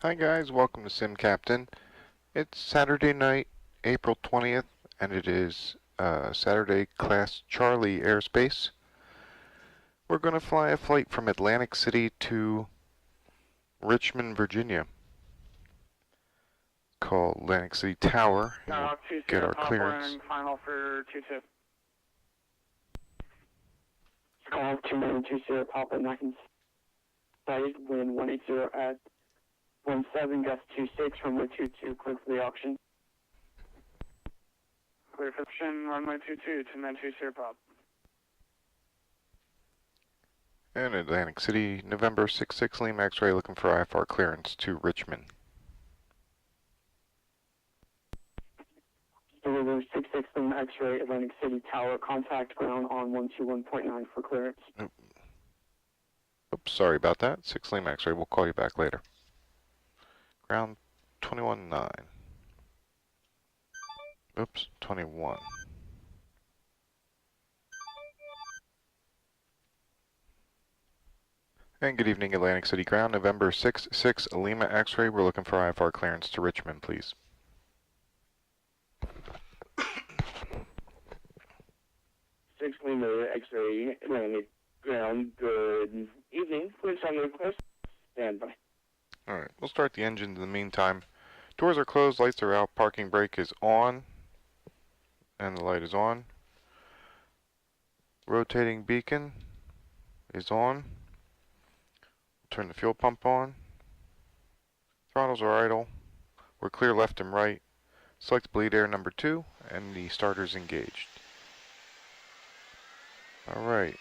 Hi guys, welcome to SimCaptain. It's Saturday night, April 20th, and it is Saturday Class Charlie airspace. We're going to fly a flight from Atlantic City to Richmond, Virginia. Call Atlantic City Tower, and we'll get our clearance. Final for 2-2. Call 2-2-0 Papa, and I can sight wind 180 at 17, gust 26 from the 22, clear for the auction. Clear for option, runway 22, 2920 Pop. And Atlantic City, November 66 Lima X-ray, looking for IFR clearance to Richmond. November 66 Lima X-ray, Atlantic City Tower, contact ground on 121.9 for clearance. Oops, sorry about that. 6 Lima X-ray, we'll call you back later. Ground 21.9. Oops, 21. And good evening, Atlantic City Ground, November 66 Lima X-ray. We're looking for IFR clearance to Richmond, please. Six Lima X-ray, Atlantic Ground. Good evening. Please on the request. Stand by. Alright, we'll start the engines in the meantime. Doors are closed, lights are out, parking brake is on, and the light is on. Rotating beacon is on. Turn the fuel pump on. Throttles are idle. We're clear left and right. Select bleed air number 2, and the starter's engaged. Alright.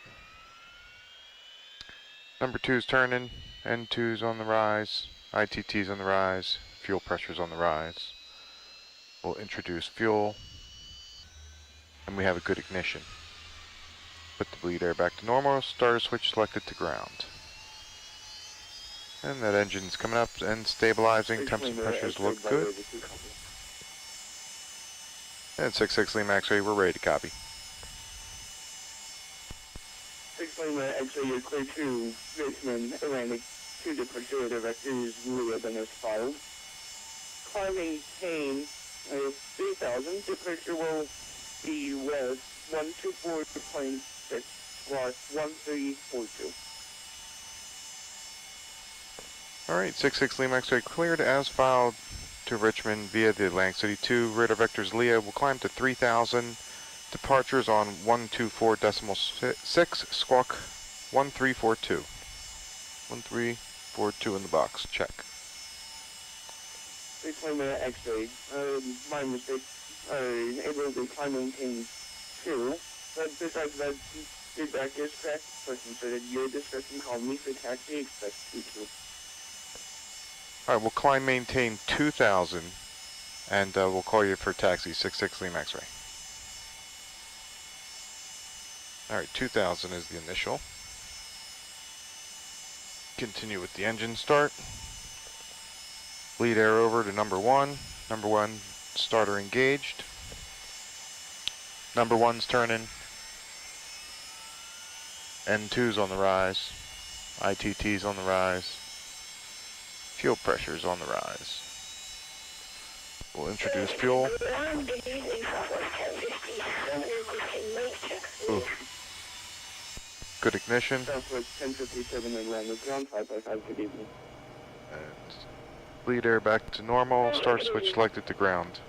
Number 2's turning. N2's on the rise. ITT's on the rise. Fuel pressure's on the rise. We'll introduce fuel. And we have a good ignition. Put the bleed air back to normal. Starter switch selected to ground. And that engine's coming up and stabilizing. Temps and pressures look good. And 66 Lima X-ray, we're ready to copy. 6 Lima X-ray, you're clear to Richmond, Atlantic, 2 departure directors, Leo Benos filed. Climb maintain 3000, departure will be west 124 to plane 6, squawk 1342. Alright, 66 Lima X-ray cleared as filed to Richmond via the Atlantic City 2. Radar vectors Leah will climb to 3000. Departures on 124.6, squawk 1342. 1342 in the box, check. 6 Lima X-ray, my mistake, able to climb maintain 2, but besides that, feedback is correct. Person said at your discretion, call me for taxi, expect 22. Alright, we'll climb maintain 2000, and we'll call you for taxi, 66 Lima X-ray. Alright, 2000 is the initial. Continue with the engine start. Bleed air over to number 1. Number 1, starter engaged. Number 1's turning. N2's on the rise. ITT's on the rise. Fuel pressure's on the rise. We'll introduce fuel. Ooh. Good ignition. Southwest 1057 and land with ground 555, good evening. And bleed air back to normal. Start switch selected to ground.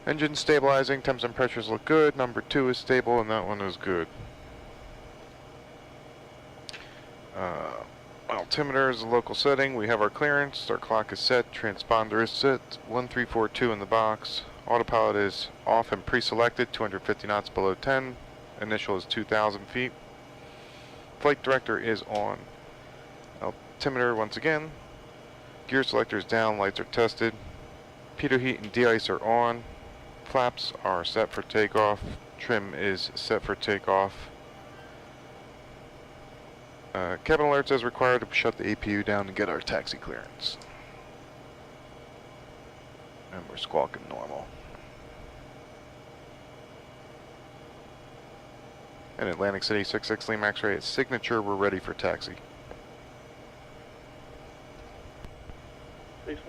Engine stabilizing. Temps and pressures look good. Number 2 is stable, and that one is good. Altimeter is a local setting. We have our clearance. Our clock is set. Transponder is set. 1342 in the box. Autopilot is off and pre-selected. 250 knots below 10. Initial is 2,000 feet. Flight director is on. Altimeter once again. Gear selector is down. Lights are tested. Pitot heat and de-ice are on. Flaps are set for takeoff. Trim is set for takeoff. Cabin alerts as required to shut the APU down and get our taxi clearance. And we're squawking normal. And Atlantic City 66 Lima X-ray at signature, we're ready for taxi.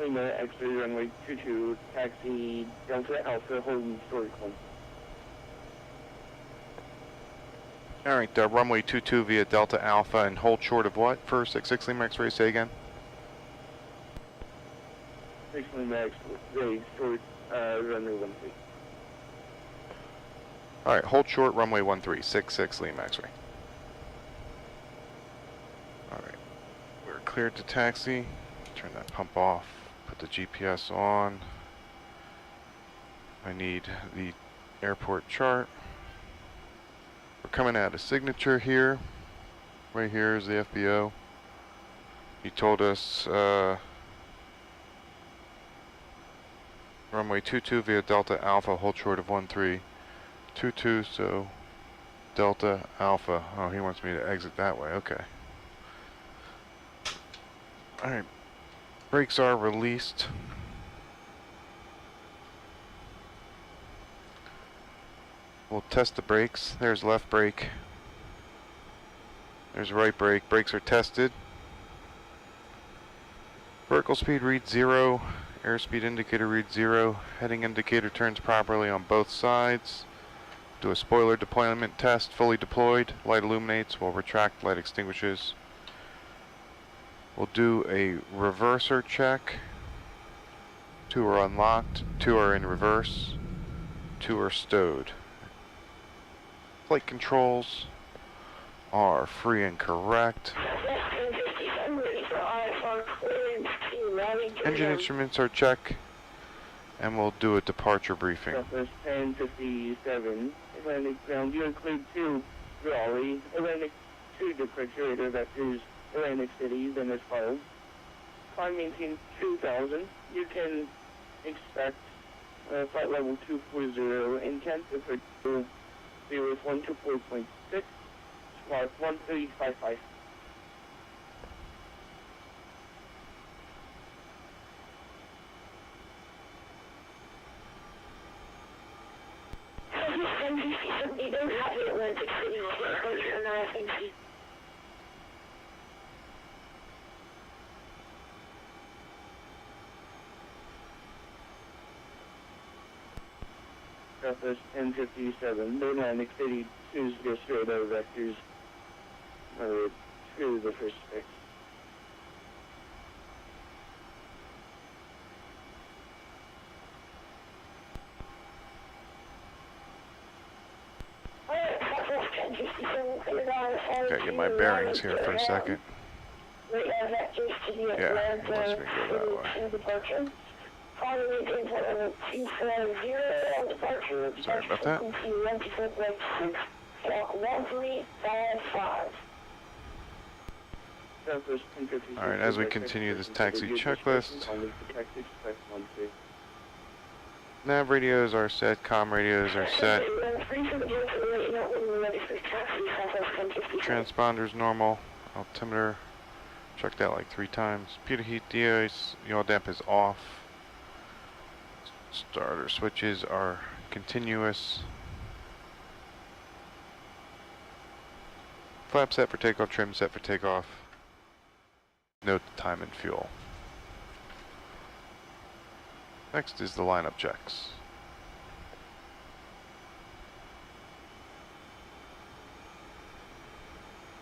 Lima, X-ray runway 22, taxi Delta Alpha, holding short climb. Alright, runway 22 via Delta Alpha and hold short of what for 66 Lima X-ray, say again? 6 Lima X-ray, short, runway 13. Alright, hold short runway 13, 66 Lima X-ray. Alright, we're cleared to taxi. Turn that pump off, put the GPS on. I need the airport chart. We're coming out of signature here. Right here is the FBO. He told us runway 22 via Delta Alpha, hold short of 1322, so Delta Alpha. Oh, he wants me to exit that way, okay. Alright, brakes are released. We'll test the brakes. There's left brake. There's right brake. Brakes are tested. Vertical speed reads 0. Airspeed indicator reads 0. Heading indicator turns properly on both sides. Do a spoiler deployment test. Fully deployed. Light illuminates. We'll retract. Light extinguishes. We'll do a reverser check. 2 are unlocked. 2 are in reverse. 2 are stowed. Flight controls are free and correct. Engine instruments are check, and we'll do a departure briefing. Southwest 1057, Atlantic ground, you include 2 Raleigh, Atlantic 2 departure vectors, Atlantic City, then as follows. Climb maintain 2000, you can expect flight level 240, intent departure 0124.6, squawk 1355. Southwest 1057, the Atlantic City, choose the straight out vectors, to the first fix. Okay, get my bearings here for a second. Yeah, he wants me to go that way. Sorry about that. Alright, as we continue this taxi checklist, nav radios are set, comm radios are set, transponders normal, altimeter checked out like 3 times, pitot heat de-ice, yaw damp is off, starter switches are continuous, flap set for takeoff, trim set for takeoff, note the time and fuel. Next is the lineup checks.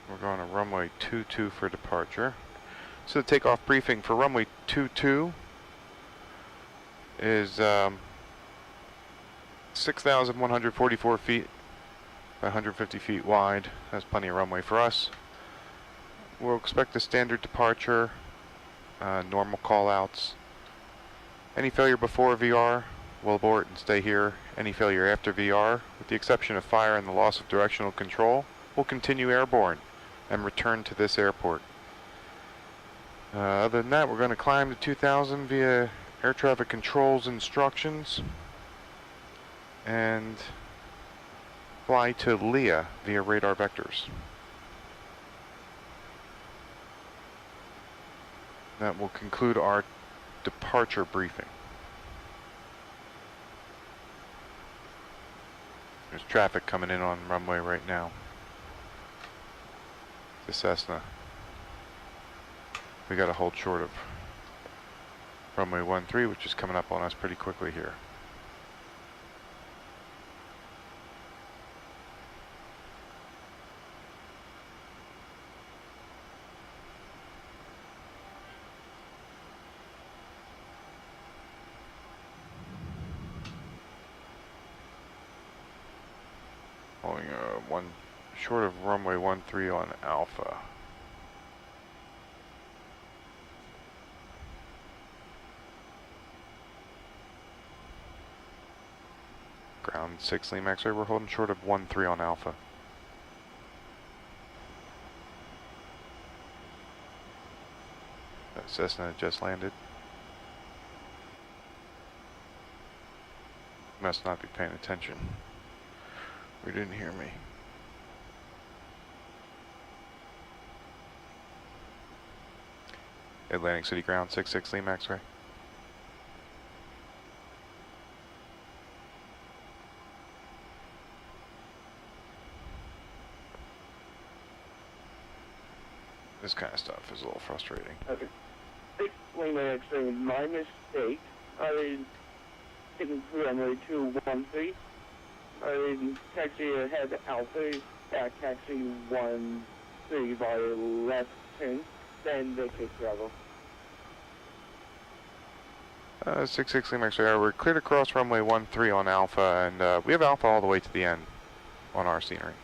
We're going to runway 22 for departure. So the takeoff briefing for runway 22 is 6,144 feet by 150 feet wide. That's plenty of runway for us. We'll expect a standard departure, normal call-outs. Any failure before VR, we'll abort and stay here. Any failure after VR, with the exception of fire and the loss of directional control, we'll continue airborne and return to this airport. Other than that, we're going to climb to 2000 via air traffic controls instructions and fly to Leah via radar vectors. That will conclude our departure briefing. There's traffic coming in on runway right now. The Cessna. We got to hold short of. runway 13, which is coming up on us pretty quickly here. Holding one short of runway 13 on Alpha. Ground 6 Lima X-ray, we're holding short of 13 on Alpha. That Cessna just landed. Must not be paying attention. We didn't hear me. Atlantic City ground 6 Lima X-ray. This kind of stuff is a little frustrating. Okay. 6 Lima X-ray, my mistake. I didn't runway 213. I taxi ahead Alpha, back taxi 13 via left turn, then vacate Bravo. 6 Lima X-ray, we're cleared across runway 13 on Alpha, and we have Alpha all the way to the end on our scenery.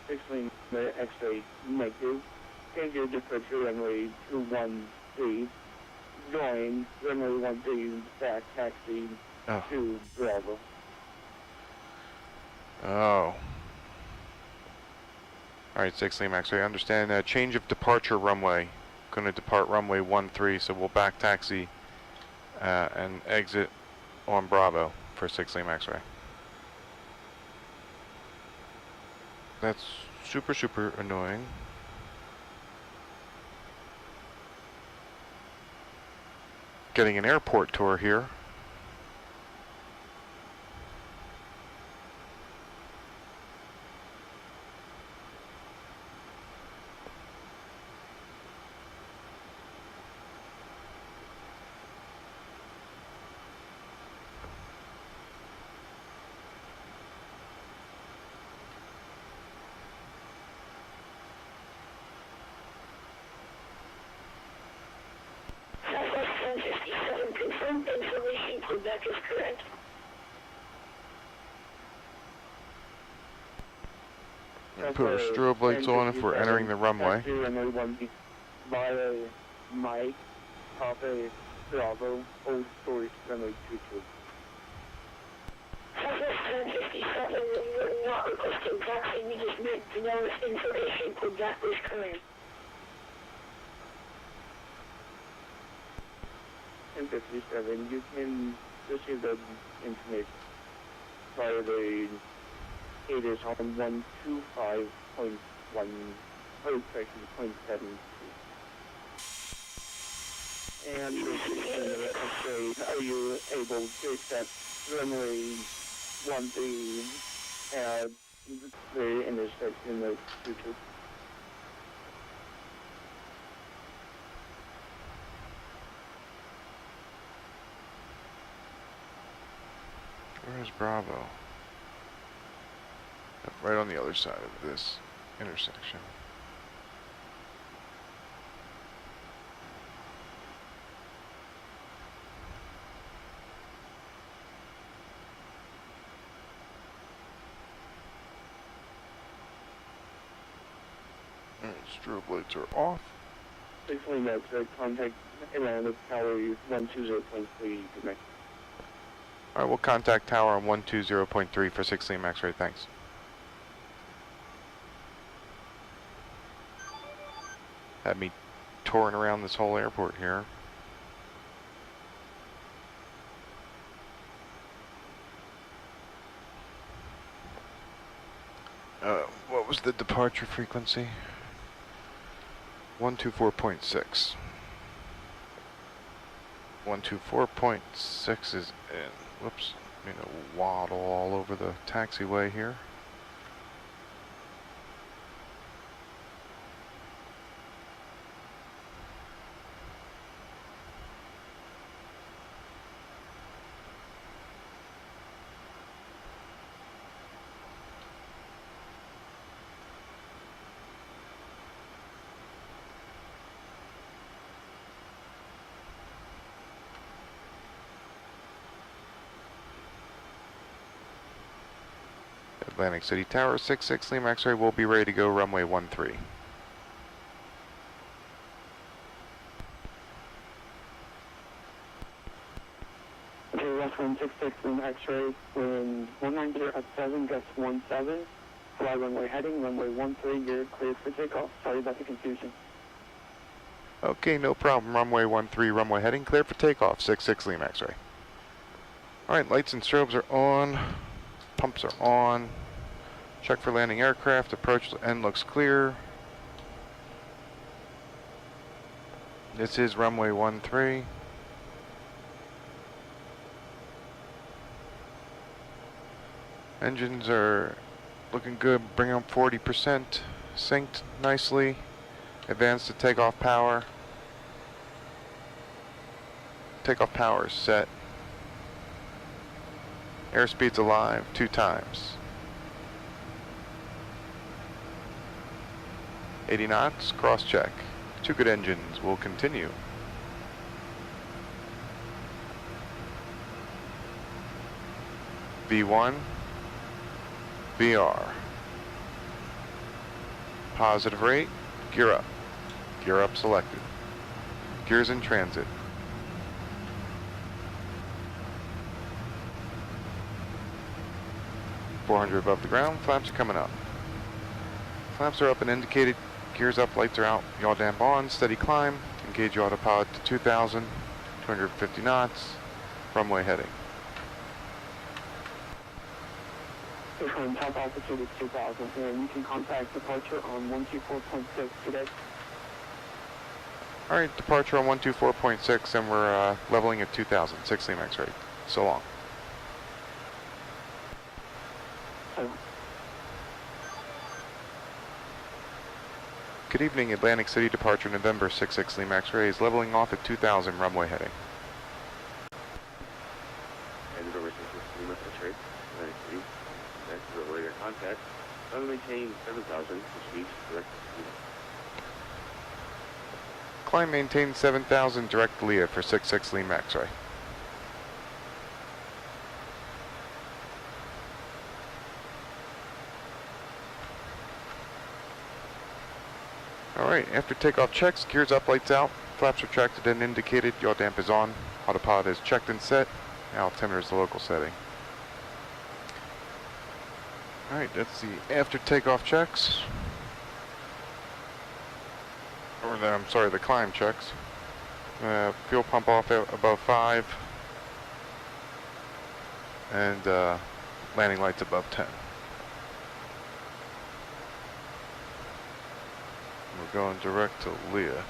6 Lima X-ray, negative. Change your departure runway 213. Join runway 13 back taxi to Bravo. Oh. Alright, 6 Lima X-ray, understand change of departure runway. Going to depart runway 13, so we'll back taxi and exit on Bravo for 6 Lima X-ray. That's super annoying. Getting an airport tour here. Confirmed information for that is correct. Put our strobe lights on if we're entering the runway. Via Mike, Papa, Bravo, Old Storage, runway 22. Southwest 1057, we're not requesting taxi, we just need to know if information for that is correct. 1057, you can receive the information via the ADIS on 125.1, oh, correction, 0.72. And are you able to accept runway 13 at the intersection of 22? Where's Bravo? Right on the other side of this intersection. Alright, strobe lights are off. 6 Lima X-ray, contact Atlantic Tower 120.3 connect. Alright, we'll contact tower on 120.3 for 6 Lima X-ray, thanks. Had me touring around this whole airport here. What was the departure frequency? 124.6. 124.6 is in. Whoops. I'm gonna waddle all over the taxiway here. Atlantic City Tower, 66 Lima X-ray, will be ready to go runway 13. Okay, Richmond 66 Lima X-ray, wind 190 at 7, gust 17. Fly runway heading, runway 13, you're cleared for takeoff. Sorry about the confusion. Okay, no problem. Runway 13, runway heading, clear for takeoff, 66 Lima X-ray. Alright, lights and strobes are on. Pumps are on. Check for landing aircraft. Approach to end looks clear. This is runway 13. Engines are looking good. Bring up 40%. Synced nicely. Advance to takeoff power. Takeoff power is set. Airspeed's alive 2 times. 80 knots, cross check. 2 good engines will continue. V1, VR. Positive rate, gear up. Gear up selected. Gears in transit. .400 above the ground, flaps are coming up. Flaps are up and indicated, gears up, lights are out, yaw damp on, steady climb, engage your autopilot to 2,000, 250 knots, runway heading. From top altitude is 2,000, and you can contact departure on 124.6 today. Alright, departure on 124.6 and we're leveling at 2,000, 6 Lima X-ray. So long. Good evening, Atlantic City departure November 66 Lima X-ray is leveling off at 2,000, runway heading. And November 66 Lima X-ray, Atlantic City. Next to the later contact. Runway maintain 7,000, which means direct to Lima. Climb maintain 7,000, direct to Leah for 66 Lima X-ray. Alright, after takeoff checks, gears up, lights out, flaps retracted and indicated, yaw damp is on, autopilot is checked and set, altimeter is the local setting. Alright, that's the after takeoff checks. Or the, I'm sorry, the climb checks. Fuel pump off above 5. And landing lights above 10. We're going direct to Leah.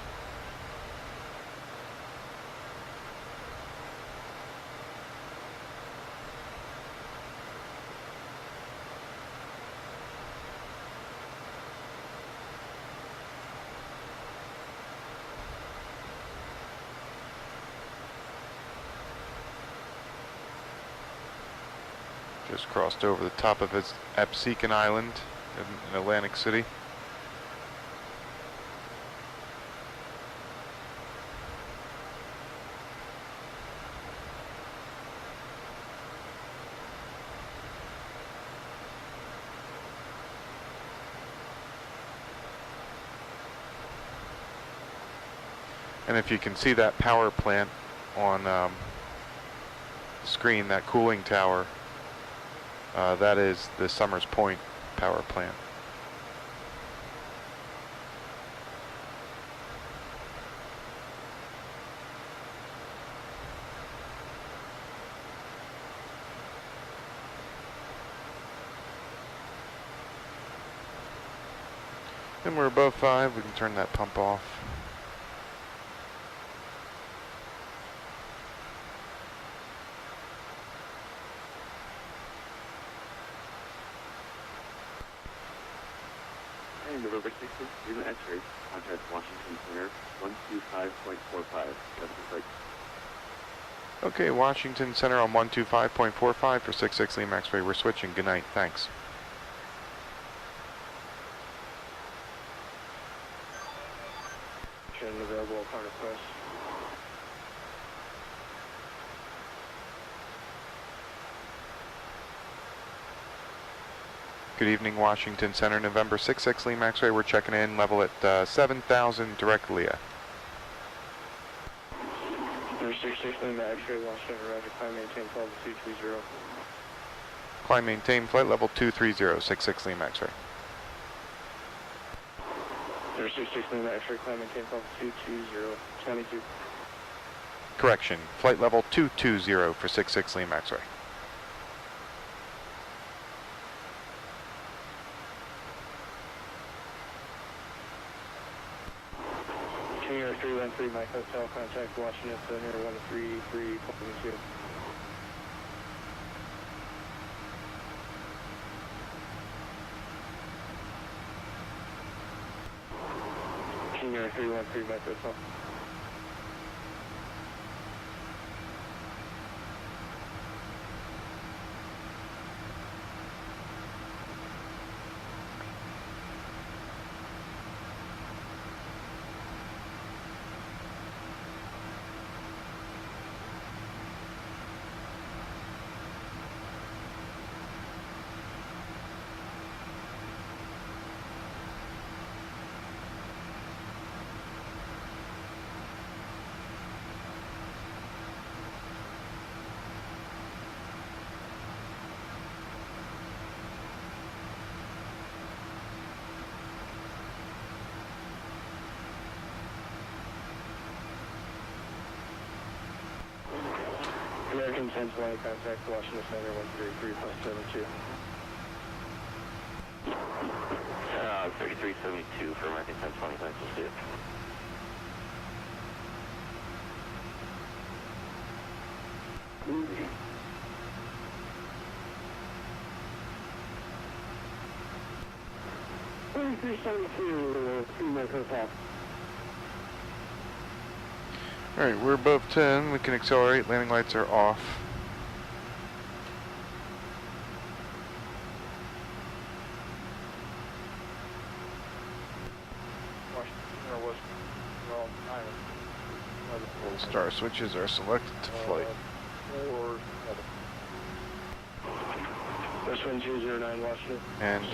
Just crossed over the top of its Absecon Island in Atlantic City. And if you can see that power plant on the screen, that cooling tower, that is the Summers Point power plant. And we're above 5, we can turn that pump off. November 66, Lima X-ray, contact Washington Center, 125.45. That's the flight. Okay, Washington Center on 125.45 for 66 Lima X-ray. We're switching. Good night. Thanks. Channel available upon request. Good evening, Washington Center, November 66 Lima X-ray. We're checking in, level at 7,000, direct Leah. Number 66 Lima X-ray, Washington, Roger, climb maintain, level 230. Climb maintain, flight level 230, 66 Lima X-ray. Number 66 Lima X-ray, climb maintain, level 220, 22. Correction, flight level 220 for 66 Lima X-ray. King Air 313, Mike Hotel, contact Washington Center 133.2. King Air 313, Mike Hotel. American 1020, contact Washington Center 133.72. 3372 for American 1020, thanks, we'll see it. Alright, we're above 10, we can accelerate, landing lights are off. Star switches are selected to flight. This one 209 Washington. And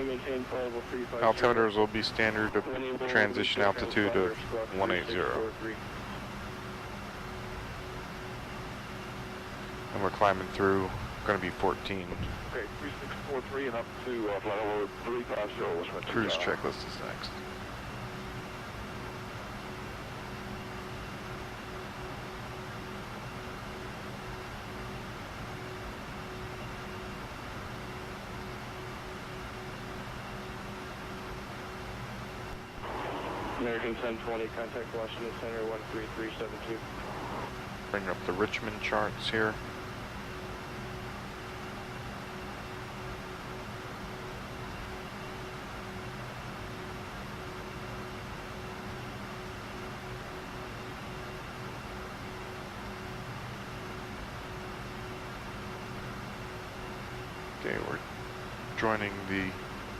maintain flight level 350. altimeters will be standard of transition altitude of 180. And we're climbing through, going to be 14. Okay, 3643 and up to flight level 350. Cruise checklist is next. American 1020, contact Washington Center 13372. Bring up the Richmond charts here. Okay, we're joining the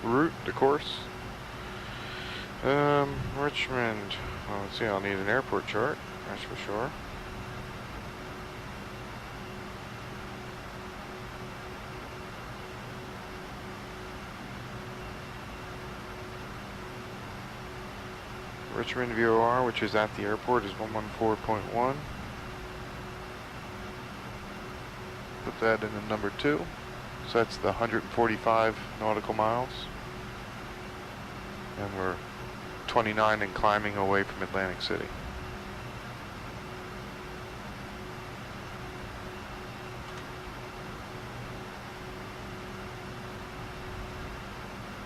route, the course. Richmond. Well, let's see, I'll need an airport chart, that's for sure. Richmond VOR, which is at the airport, is 114.1. Put that in the number 2. So that's the 145 nautical miles. And we're 29 and climbing away from Atlantic City.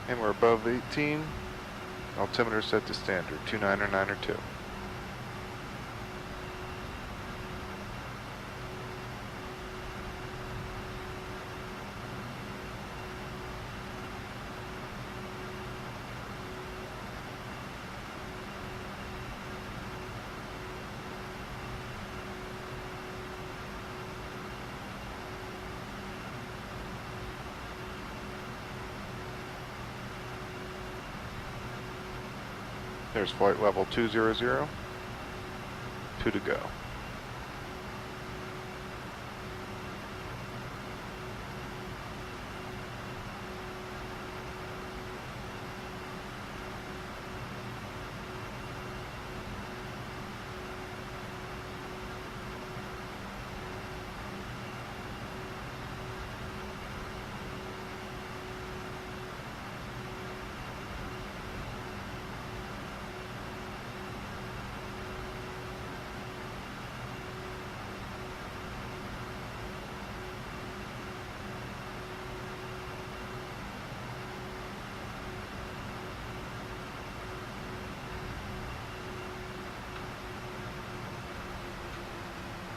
And we're above 18. Altimeter set to standard, 29 or 9 or 2. There's flight level 200, 2 to go.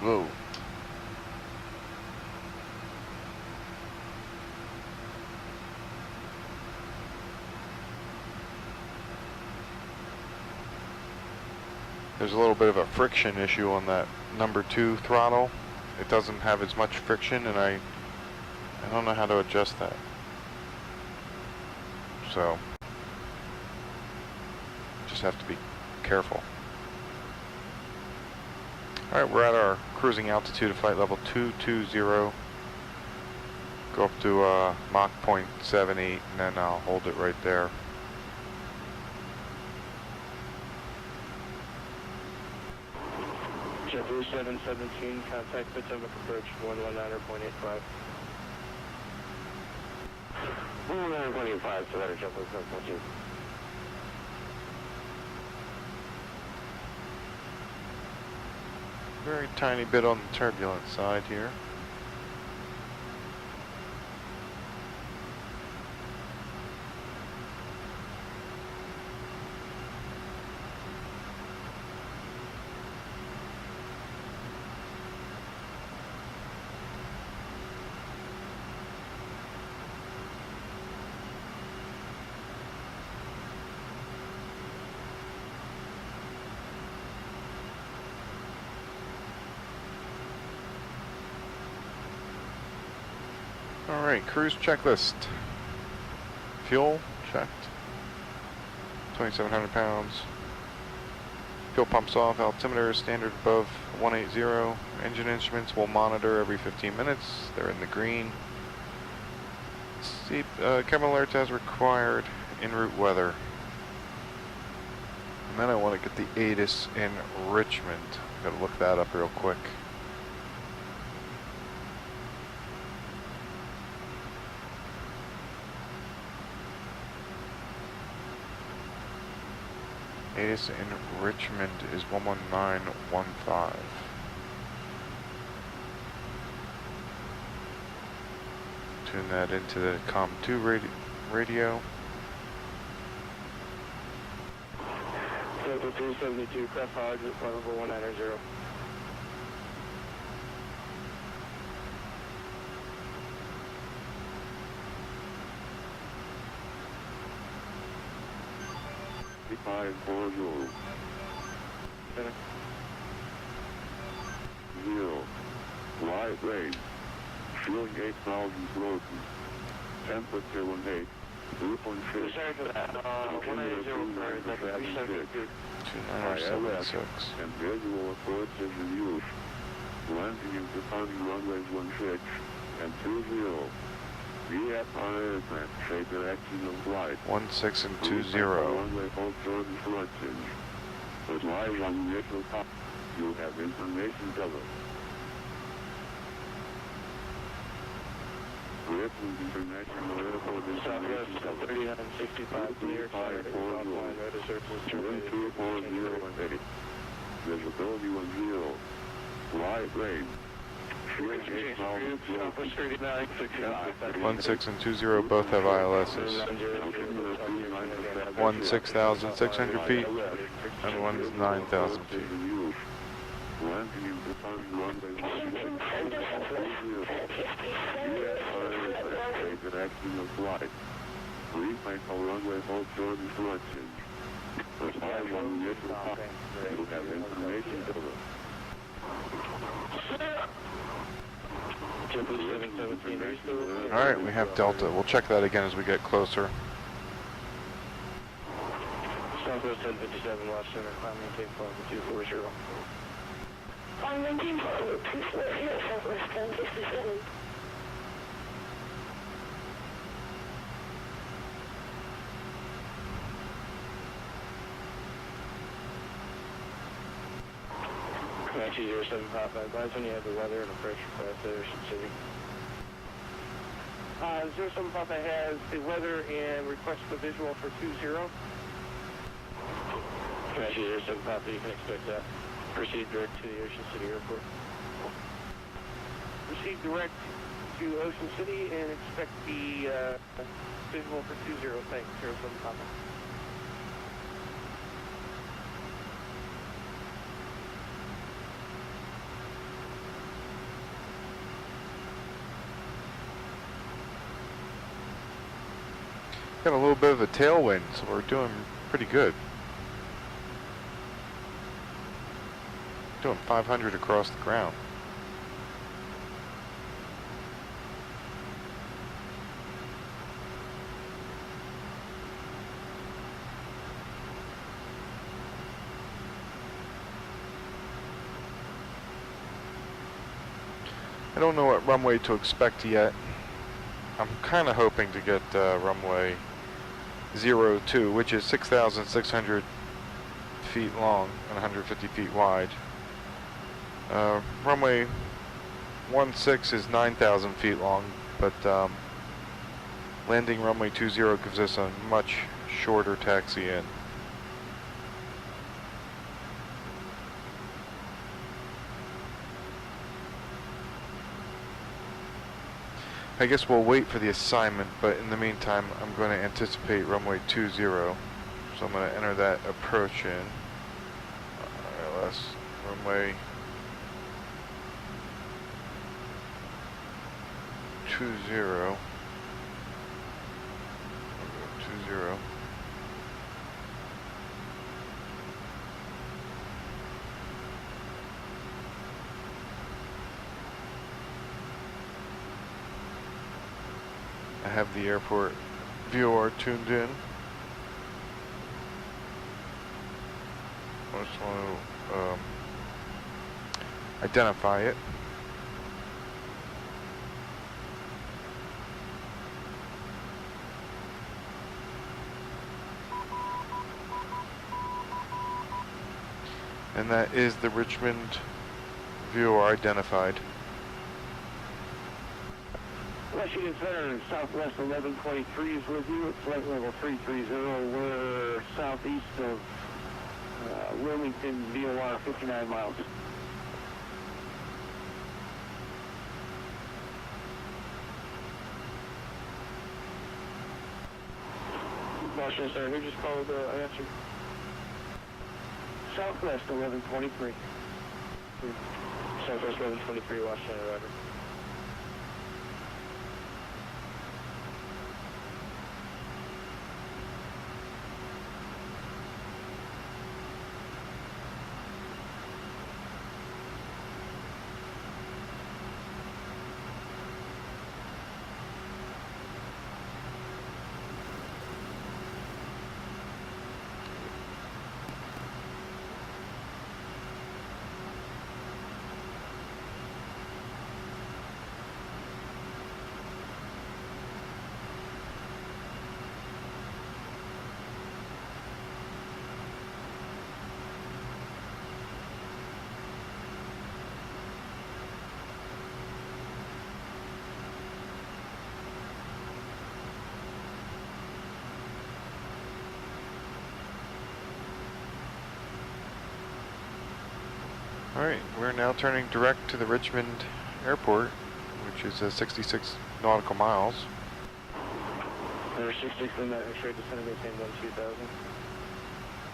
Whoa. There's a little bit of a friction issue on that number 2 throttle. It doesn't have as much friction, and I don't know how to adjust that. So just have to be careful. Alright, we're at our cruising altitude of flight level 220. Go up to Mach 0.78, and then I'll hold it right there. JetBlue 717, contact Potomac approach 119.85. 119.85, so that is JetBlue 717. Very tiny bit on the turbulent side here. Alright, cruise checklist. Fuel, checked. 2,700 pounds. Fuel pumps off, altimeter standard above 180. Engine instruments will monitor every 15 minutes. They're in the green. Cabin alerts as required, en route weather. And then I want to get the ATIS in Richmond. Gotta look that up real quick. ATIS in Richmond is 11915. Tune that into the COM2 radio. Local 272, craft hodge at flight level 190. Five four zero. Light range. Fueling 8,000 broken. Temperature 18. 3.6. Sorry for that. 180 for that 372. 29076. And visual approach is in use. Landing and departing runways 16 and 20. VFR aircraft, say direction of flight. 16 and 20. Runway hold short instructions. But live on initial top, you have information covered. Richmond International Airport Southwest 3965 clear, Saturday, Southline, Rotor Surface, 24018. Visibility 10. Light range. 16 and 20 both have ILSs. One 6,600 feet and one's 9,000 feet. Runway hold short instructions. But live on initial top, you have information covered. Alright, we have Delta. We'll check that again as we get closer. Southwest 1057, Lost Center, climb maintain flight level 240. Climb maintain flight level 240, Southwest 1057. KACY 0755, advise when you have the weather and approach request at Ocean City. 0755 has the weather and request the visual for 20. KACY 0755, you can expect that. Proceed direct to the Ocean City Airport. Proceed direct to Ocean City and expect the visual for 20. Thanks, 0755. Got a little bit of a tailwind, so we're doing pretty good. Doing 500 across the ground. I don't know what runway to expect yet. I'm kind of hoping to get runway 02, which is 6,600 feet long and 150 feet wide. Runway 16 is 9,000 feet long, but landing runway 20 gives us a much shorter taxi in. I guess we'll wait for the assignment, but in the meantime, I'm going to anticipate runway 20. So I'm going to enter that approach in. ILS runway 20. 20. I have the airport VOR tuned in. I just want to identify it. And that is the Richmond VOR identified. Washington Center, Southwest 1123 is with you. It's flight level 330. We're southeast of Wilmington, VOR 59 miles. Washington Center, who just called answer? Southwest 1123. Southwest 1123, Washington, Roger. Alright, we're now turning direct to the Richmond airport, which is 66 nautical miles. Number 66 in that X-ray, descend and maintain 12,000.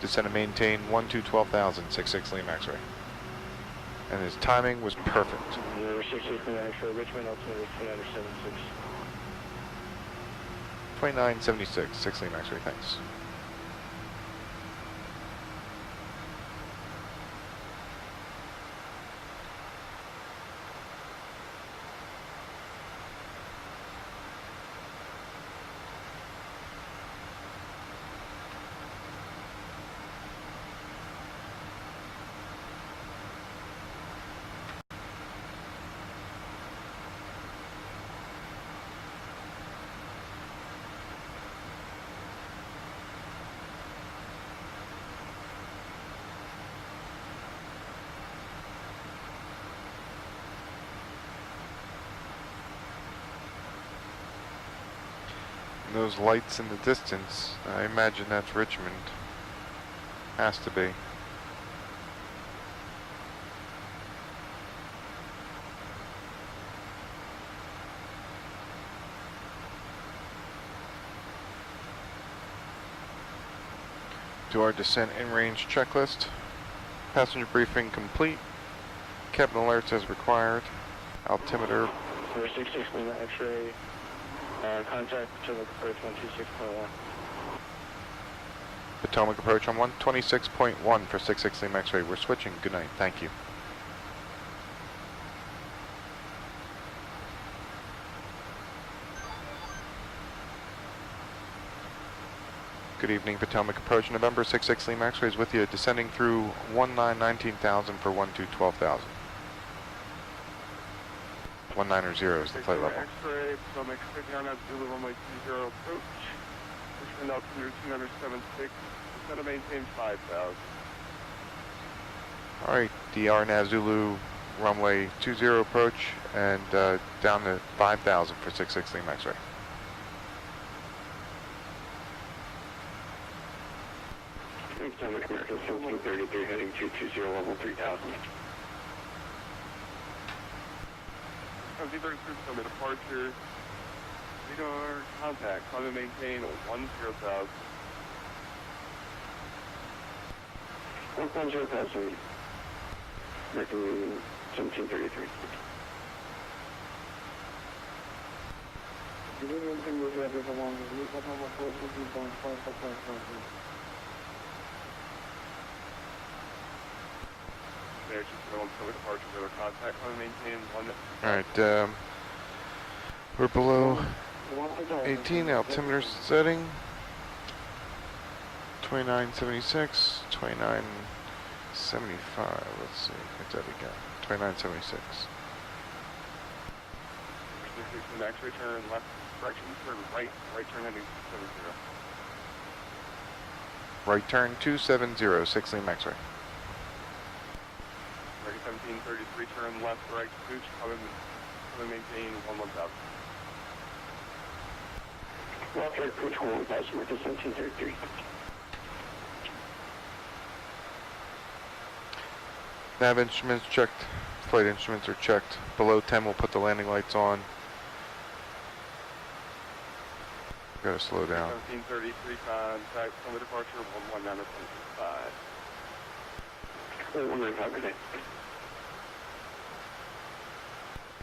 Descend and maintain 12,000, 66 Lima X-ray. And his timing was perfect. Number 66 in that X-ray, Richmond, altimeter 2976. 2976, 6 Lima X-ray, thanks. Those lights in the distance, I imagine that's Richmond. Has to be. Do our descent in range checklist. Passenger briefing complete. Cabin alerts as required. Altimeter. Number 66 Lima X-ray. Contact Potomac approach 126.1. Potomac approach on 126.1 for 66 Lima X-ray. We're switching. Good night. Thank you. Good evening, Potomac approach. November 66 Lima X-ray is with you, descending through 1919,000 for 12,000. 190 is the flight level. X-ray, Potomac X-ray, down Zulu runway 20 approach. Richmond altimeter 276, descend to maintain 5,000. Alright, DR Nav Zulu runway 20 approach and down to 5,000 for 66 Lima X-ray. Potomac American 1733 heading 220 level 3,000. 1733 Potomac departure. Radar contact, climb and maintain 10,000. 110,000. American 1733. There, just go on Potomac departure, radar contact, climb and maintain 1. Alright, we're below 18, altimeter setting 2976, 2975, let's see, hit that again, 2976. Max right turn left direction, turn right turn heading 270. Right turn 270, 6 Lima X-ray. American 1733, turn left right, scooch, climb and maintain 1,000. Left right approach 1,000, American 1733. Nav instruments checked, flight instruments are checked. Below 10 we'll put the landing lights on. Gotta slow down. 1733, contact, Potomac departure 119.5. 195 per day.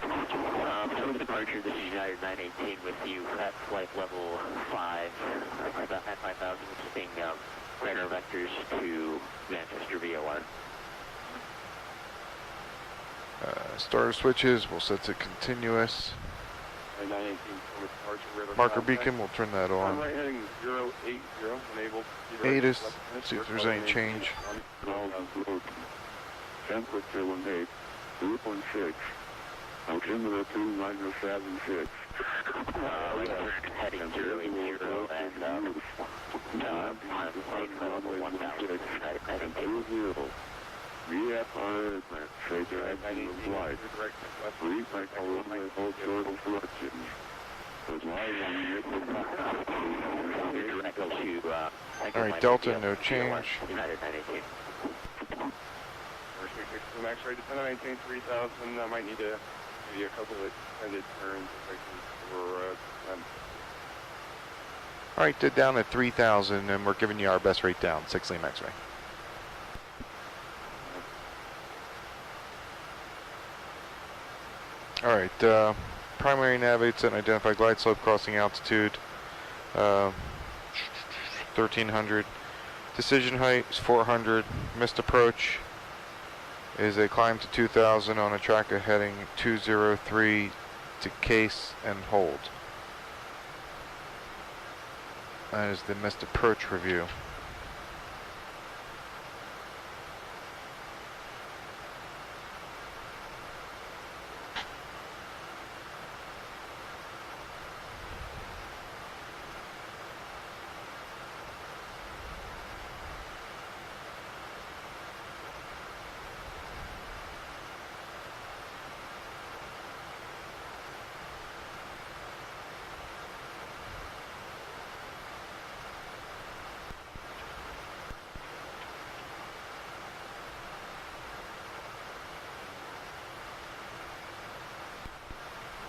Potomac departure, this is United 918 with you at flight level 5, at 5,000, seeing radar vectors to Manchester VOR. Starter switches, we'll set to continuous. 918, Potomac departure, radar Marker contact. beacon, we'll turn that on. Right heading 080, enable. 8 see if there's any change. Temperature 18, 3.6. Altimeter 2976. Heading 080 and level 1,000 at 20. VFR aircraft, say direction of flight. Please make all short instructions. Alright, Delta, no change. United 918. Max rate descend to maintain 3,000. I might need to give you a couple of extended turns for Alright, did down at 3,000 and we're giving you our best rate down, 6 Lima X-ray. Alright, primary navigate set and identify glide slope crossing altitude 1,300. Decision height is 400. Missed approach is a climb to 2,000 on a tracker heading 203 to case and hold. That is the missed approach review.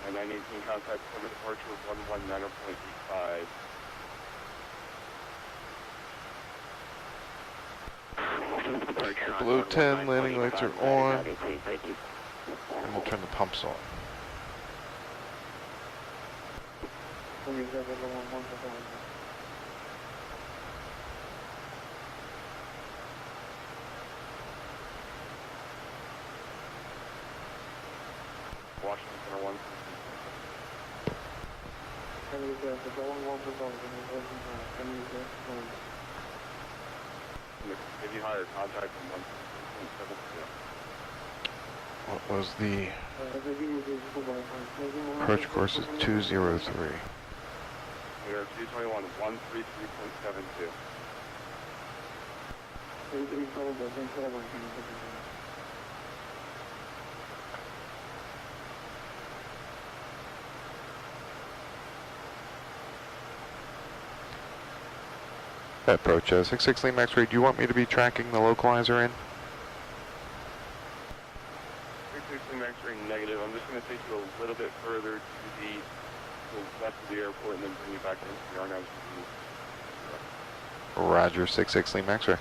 and 918 contact Potomac departure of 119.85. Below 10, landing lights are on, and we'll turn the pumps on. Washington Center 1. If you hire contact from 1.7. What was the approach course is 203. We are 221, 133.72. Approach 66 Lima X-ray, do you want me to be tracking the localizer in? 616 X-ray negative. I'm just going to take you a little bit further to the left of the airport and then bring you back into the RNAV. Roger, 66 Lima X-ray.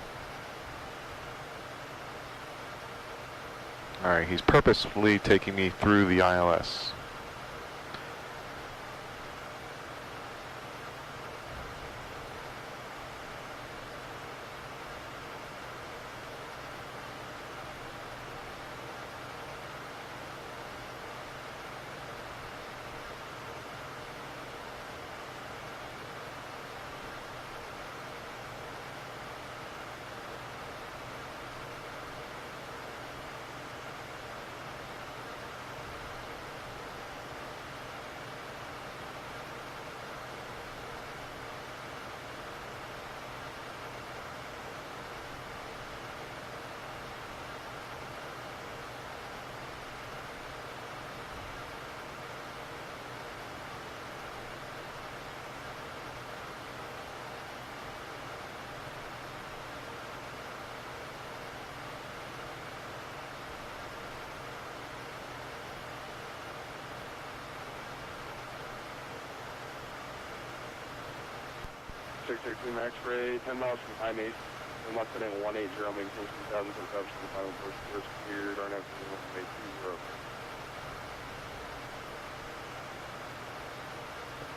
Alright, he's purposefully taking me through the ILS. X-ray, 10 miles from high Mace, and left heading 180, maintain 2,000 for the final course cleared, RNAV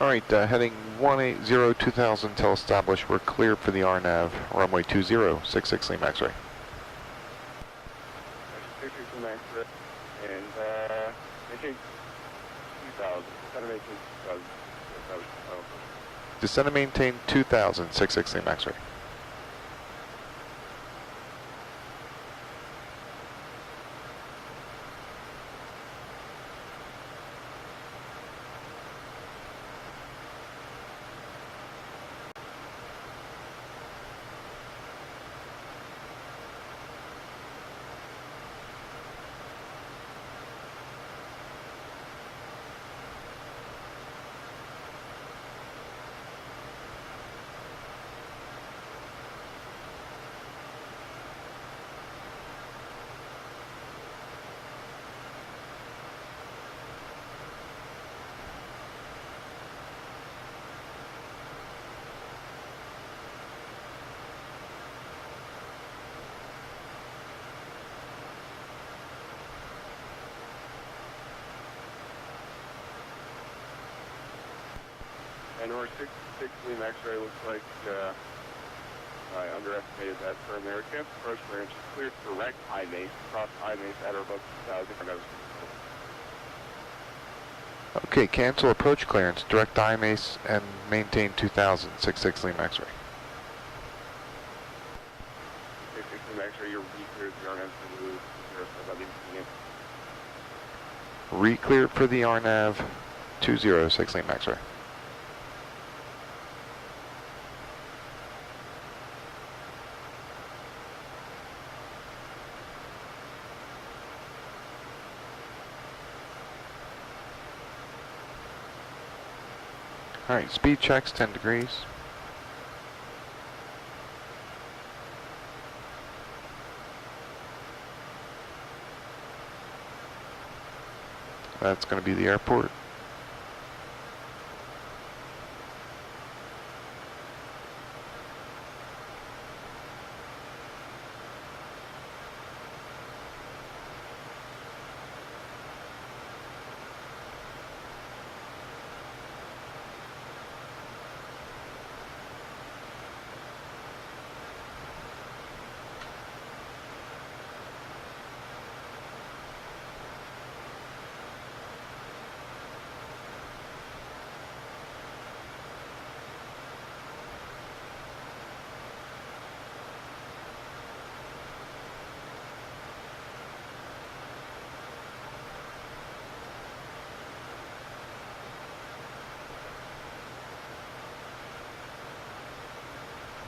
1.20. Alright, heading 180, 2000 till established, we're cleared for the RNAV, runway 20, 66 Lima X-ray. 66 Lima X-ray, and maintain 2,000, kind of maintain 2,000, that was the final course. Descend and maintain 2000, 66 Lima X-ray. And our 66 Lima X-ray looks like I underestimated that term there. Cancel approach clearance is cleared direct high Mace, cross high Mace at or above 2,000. Okay, cancel approach clearance, direct IMACE, and maintain 2000, 66 Lima X-ray. 66 Lima X-ray, you're re-cleared the RNAV to move 07. Re-cleared for the RNAV, 206 Lima X-ray. Alright, speed checks 10 degrees. That's going to be the airport.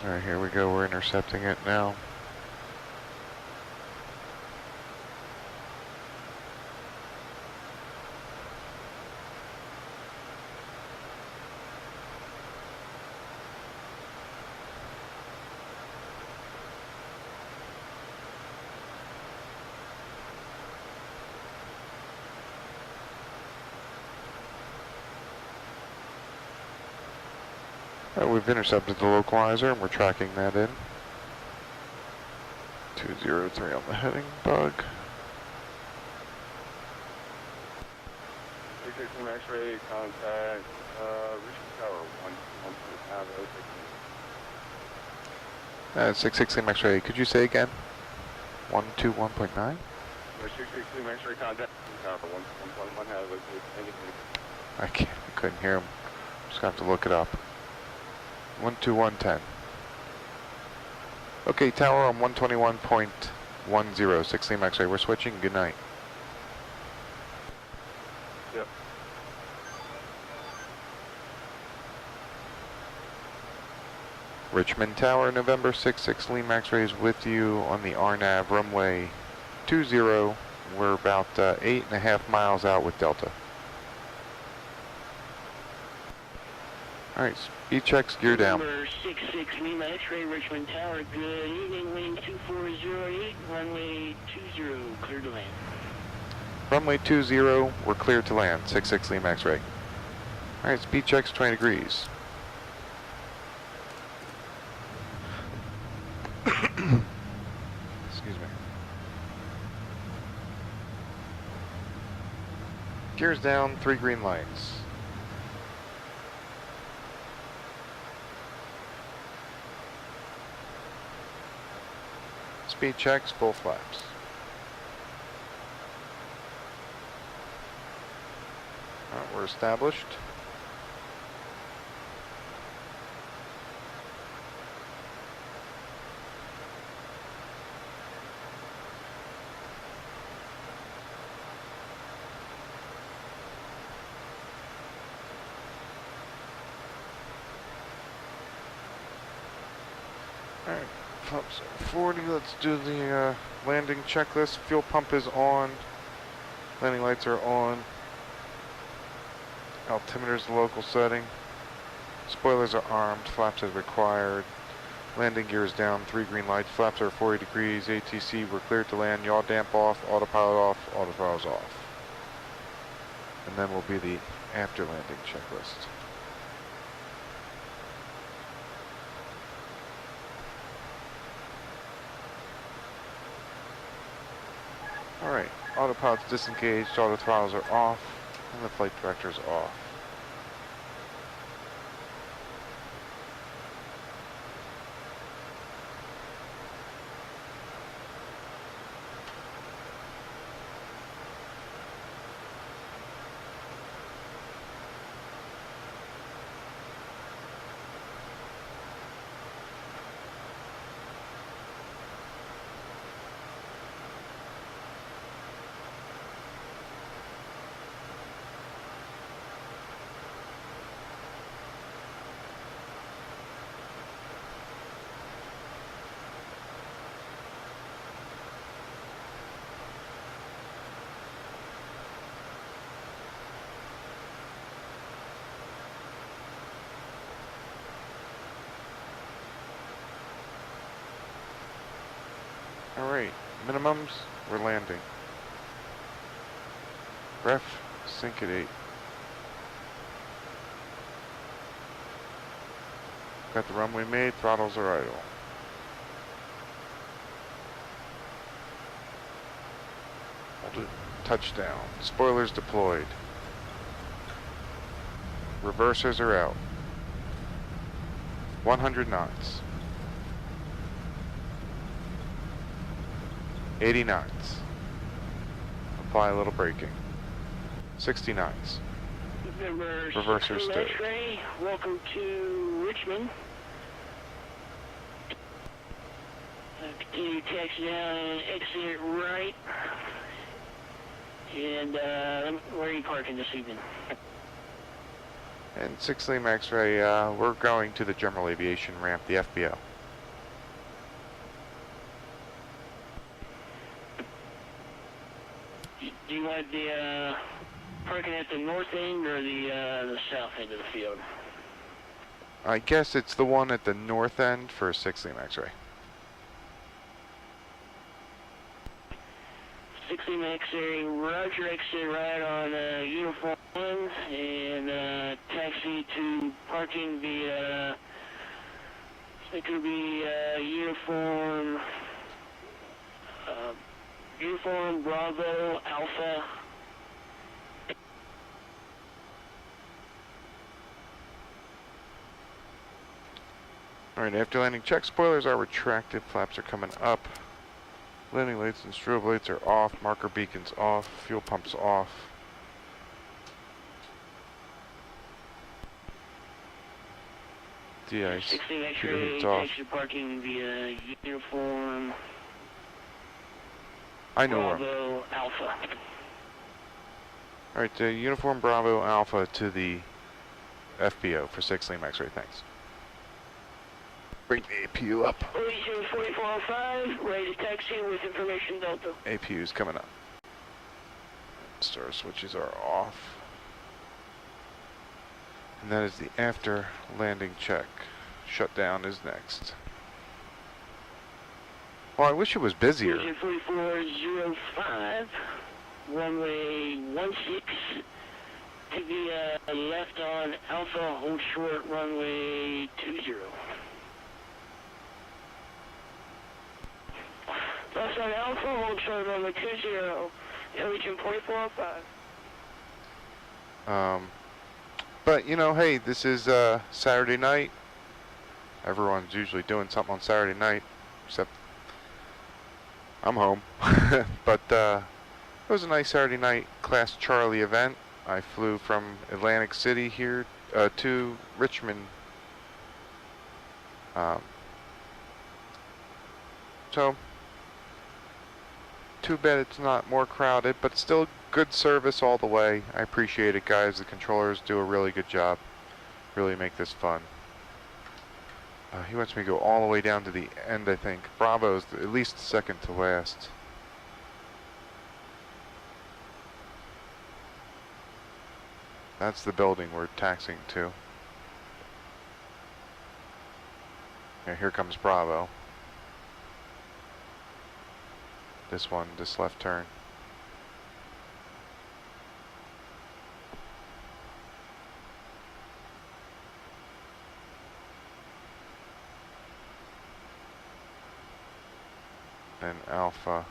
Alright, here we go. We're intercepting it now. We've intercepted the localizer and we're tracking that in. 203 on the heading bug. 616 X-ray, contact Richmond Tower, 121.9. 616 X-ray, could you say again? 121.9? 616 X-ray, contact Richmond Tower, 121.1, have indicated. I couldn't hear him. Just gonna have to look it up. 12110. Okay, tower on 121.10, 16 X-ray. We're switching. Good night. Yep. Richmond Tower, November 66 Lima X-ray is with you on the RNAV runway 20. We're about 8.5 miles out with Delta. Alright, speed checks, gear down. Number 66 Lima X-ray, Richmond Tower, good evening, wind 2408, runway 20, clear to land. Runway 20, we're clear to land, 66 Lima X-ray. Alright, speed checks 20 degrees. Excuse me. Gears down, 3 green lights. Speed checks, full flaps. Alright, we're established. Alright, pumps are 40. Let's do the landing checklist. Fuel pump is on. Landing lights are on. Altimeter is the local setting. Spoilers are armed. Flaps as required. Landing gear is down. 3 green lights. Flaps are 40 degrees. ATC, we're cleared to land. Yaw damp off. Autopilot off. Autothrottle's off. And then will be the after landing checklist. Alright, autopilot's disengaged, autothrottles are off, and the flight director's off. Alright, minimums, we're landing. Ref, sync at 8. Got the runway made, throttles are idle. Hold it, touchdown. Spoilers deployed. Reversers are out. 100 knots. 80 knots. Apply a little braking. 60 knots. November Reversers 16 stowed. X-ray, welcome to Richmond. Continue taxi down and exit right. And where are you parking this evening? And 6 Lima X-ray, we're going to the General Aviation ramp, the FBO. at the parking at the north end or the south end of the field? I guess it's the one at the north end for 6 Lima X-ray. 6 Lima X-ray, roger, exit right on uniform 1 and taxi to parking via, it could be uniform Bravo Alpha. Alright, after landing check, spoilers are retracted, flaps are coming up. Landing lights and strobe lights are off, marker beacons off, fuel pumps off. De-ice, 16 heater X-ray, hoods off. taxi parking via uniform I know where. Bravo Alpha. Alright, the uniform Bravo Alpha to the FBO for 6 Lima X-ray, thanks. Bring the APU up. 4405, ready to taxi with information Delta. APU's coming up. Star switches are off. And that is the after landing check. Shutdown is next. Well, I wish it was busier. 4405, runway 16 to the left on Alpha, hold short runway 20. Left on Alpha, hold short runway 20, Region 4405. But you know, hey, this is Saturday night. Everyone's usually doing something on Saturday night, except I'm home. But it was a nice Saturday night Class Charlie event. I flew from Atlantic City here to Richmond. So, too bad it's not more crowded, but still good service all the way. I appreciate it, guys. The controllers do a really good job. Really make this fun. He wants me to go all the way down to the end, I think. Bravo's at least second to last. That's the building we're taxiing to. Yeah, here comes Bravo. This left turn. And Alpha.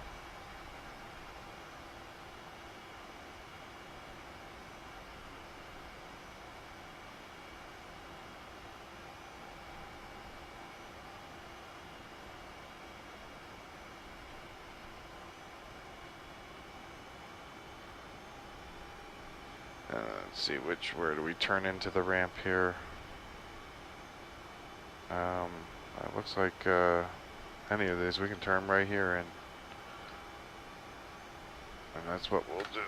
Let's see, where do we turn into the ramp here? It looks like any of these we can turn right here in. And that's what we'll do.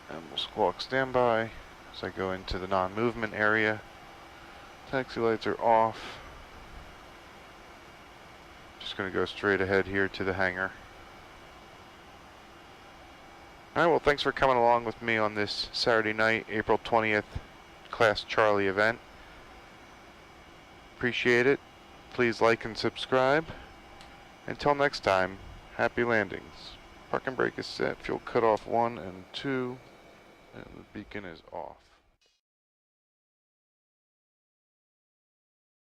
And we'll squawk standby as I go into the non-movement area. Taxi lights are off. Just gonna go straight ahead here to the hangar. Alright, well, thanks for coming along with me on this Saturday night, April 20th, Class Charlie event. Appreciate it. Please like and subscribe. Until next time, happy landings. Parking brake is set, fuel cutoff 1 and 2, and the beacon is off.